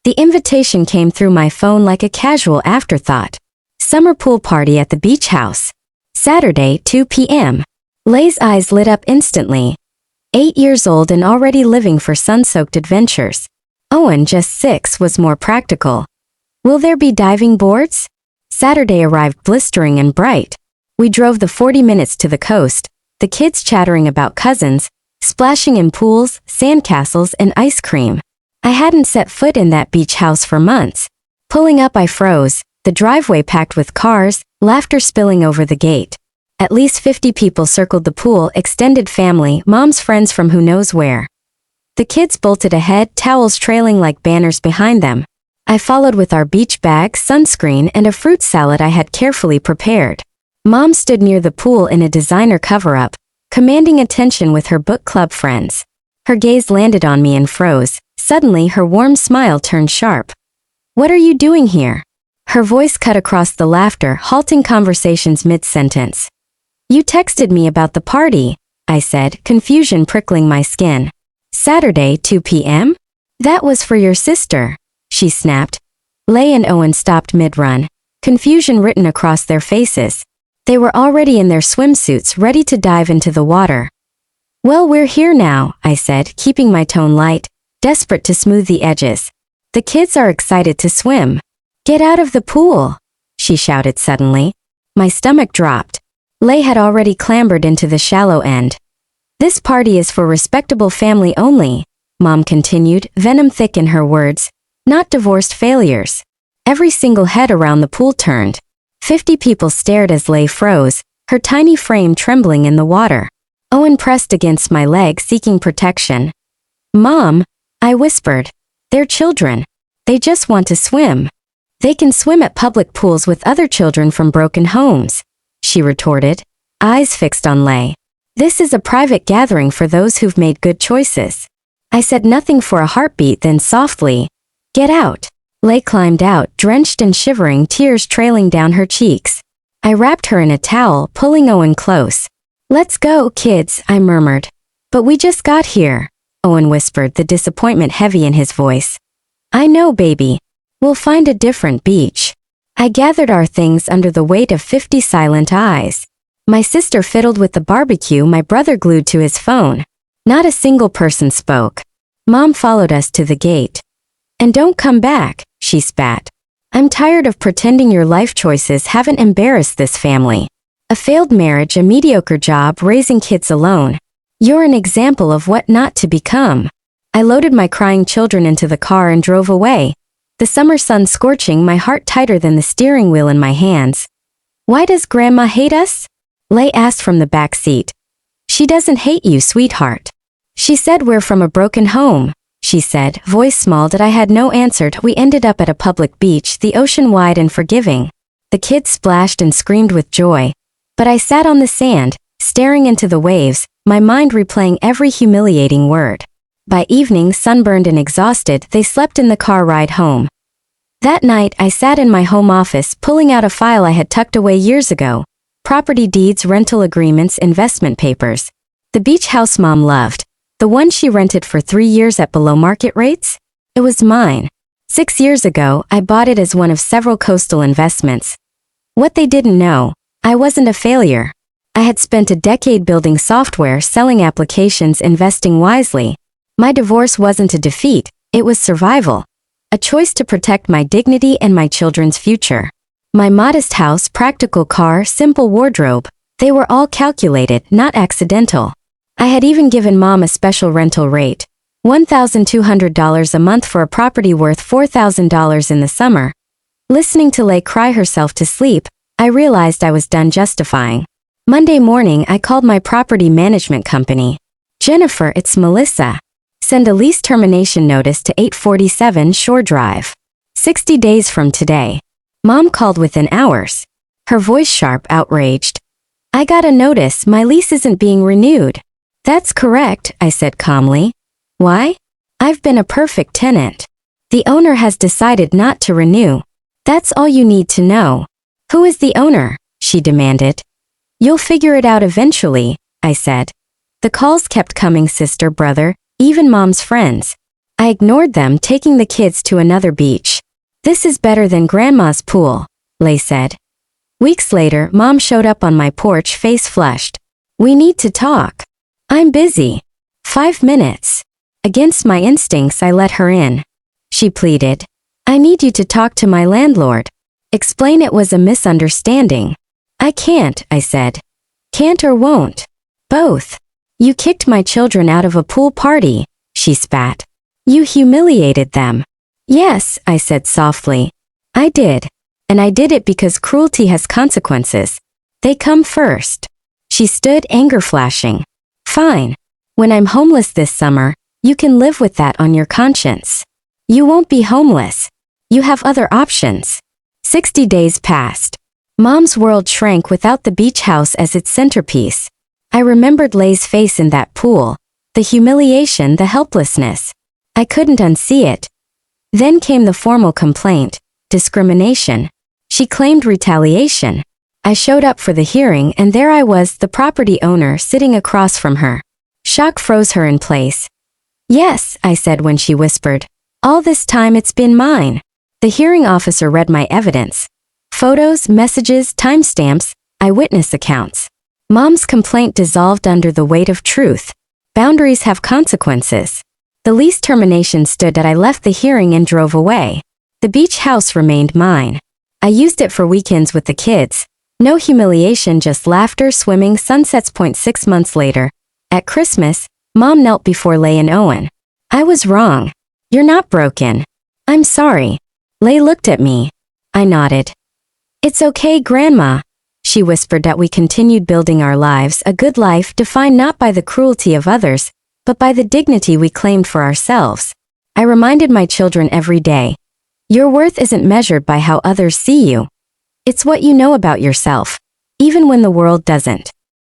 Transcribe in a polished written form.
The invitation came through my phone like a casual afterthought. Summer pool party at the beach house. Saturday, 2 p.m. Lay's eyes lit up instantly. 8 years old and already living for sun-soaked adventures. Owen, just 6, was more practical. Will there be diving boards? Saturday arrived blistering and bright. We drove the 40 minutes to the coast, the kids chattering about cousins, splashing in pools, sandcastles, and ice cream. I hadn't set foot in that beach house for months. Pulling up, I froze, the driveway packed with cars, laughter spilling over the gate. At least 50 people circled the pool, extended family, mom's friends from who knows where. The kids bolted ahead, towels trailing like banners behind them. I followed with our beach bag, sunscreen, and a fruit salad I had carefully prepared. Mom stood near the pool in a designer cover-up, commanding attention with her book club friends. Her gaze landed on me and froze. Suddenly, her warm smile turned sharp. "What are you doing here?" Her voice cut across the laughter, halting conversations mid-sentence. "You texted me about the party," I said, confusion prickling my skin. "Saturday, 2 p.m.? That was for your sister," she snapped. Lay and Owen stopped mid-run, confusion written across their faces. They were already in their swimsuits, ready to dive into the water. "Well, we're here now," I said, keeping my tone light, desperate to smooth the edges. "The kids are excited to swim." "Get out of the pool," she shouted suddenly. My stomach dropped. Lay had already clambered into the shallow end. "This party is for respectable family only," Mom continued, venom thick in her words, "not divorced failures." Every single head around the pool turned. 50 people stared as Lay froze, her tiny frame trembling in the water. Owen pressed against my leg, seeking protection. "Mom," I whispered. "They're children. They just want to swim. They can swim at public pools with other children from broken homes," she retorted, eyes fixed on Lay. "This is a private gathering for those who've made good choices." I said nothing for a heartbeat, then softly, "Get out." Lay climbed out, drenched and shivering, tears trailing down her cheeks. I wrapped her in a towel, pulling Owen close. "Let's go, kids," I murmured. "But we just got here," Owen whispered, the disappointment heavy in his voice. "I know, baby. We'll find a different beach." I gathered our things under the weight of 50 silent eyes. My sister fiddled with the barbecue, my brother glued to his phone. Not a single person spoke. Mom followed us to the gate. "And don't come back," she spat. "I'm tired of pretending your life choices haven't embarrassed this family. A failed marriage, a mediocre job, raising kids alone. You're an example of what not to become." I loaded my crying children into the car and drove away, the summer sun scorching, my heart tighter than the steering wheel in my hands. "Why does Grandma hate us?" Lay asked from the back seat. "She doesn't hate you, sweetheart. She said we're from a broken home," she said, voice small. That I had no answer. We ended up at a public beach, the ocean wide and forgiving. The kids splashed and screamed with joy. But I sat on the sand, staring into the waves, my mind replaying every humiliating word. By evening, sunburned and exhausted, they slept in the car ride home. That night, I sat in my home office, pulling out a file I had tucked away years ago. Property deeds, rental agreements, investment papers. The beach house Mom loved. The one she rented for 3 years at below market rates? It was mine. 6 years ago, I bought it as one of several coastal investments. What they didn't know, I wasn't a failure. I had spent a decade building software, selling applications, investing wisely. My divorce wasn't a defeat, it was survival. A choice to protect my dignity and my children's future. My modest house, practical car, simple wardrobe, they were all calculated, not accidental. I had even given Mom a special rental rate, $1,200 a month for a property worth $4,000 in the summer. Listening to Lay cry herself to sleep, I realized I was done justifying. Monday morning, I called my property management company. "Jennifer, it's Melissa. Send a lease termination notice to 847 Shore Drive. 60 days from today." Mom called within hours. Her voice sharp, outraged. "I got a notice, my lease isn't being renewed." "That's correct," I said calmly. "Why?" "I've been a perfect tenant. The owner has decided not to renew. That's all you need to know." "Who is the owner?" she demanded. "You'll figure it out eventually," I said. The calls kept coming, sister, brother, even Mom's friends. I ignored them, taking the kids to another beach. This is better than Grandma's pool, Lay said. Weeks later, Mom showed up on my porch, face flushed. We need to talk. I'm busy. 5 minutes. Against my instincts, I let her in. She pleaded. I need you to talk to my landlord. Explain it was a misunderstanding. I can't, I said. Can't or won't? Both. You kicked my children out of a pool party, she spat. You humiliated them. Yes, I said softly. I did. And I did it because cruelty has consequences. They come first. She stood, anger flashing. Fine. When I'm homeless this summer, you can live with that on your conscience. You won't be homeless. You have other options. 60 days passed. Mom's world shrank without the beach house as its centerpiece. I remembered Lay's face in that pool. The humiliation, the helplessness. I couldn't unsee it. Then came the formal complaint. Discrimination. She claimed retaliation. I showed up for the hearing and there I was, the property owner, sitting across from her. Shock froze her in place. Yes, I said when she whispered. All this time it's been mine. The hearing officer read my evidence. Photos, messages, timestamps, eyewitness accounts. Mom's complaint dissolved under the weight of truth. Boundaries have consequences. The lease termination stood that I left the hearing and drove away. The beach house remained mine. I used it for weekends with the kids. No humiliation, just laughter, swimming, sunsets. 6 months later. At Christmas, Mom knelt before Lay and Owen. I was wrong. You're not broken. I'm sorry. Lay looked at me. I nodded. It's okay, Grandma. She whispered that we continued building our lives, a good life defined not by the cruelty of others, but by the dignity we claimed for ourselves. I reminded my children every day. Your worth isn't measured by how others see you. It's what you know about yourself, even when the world doesn't.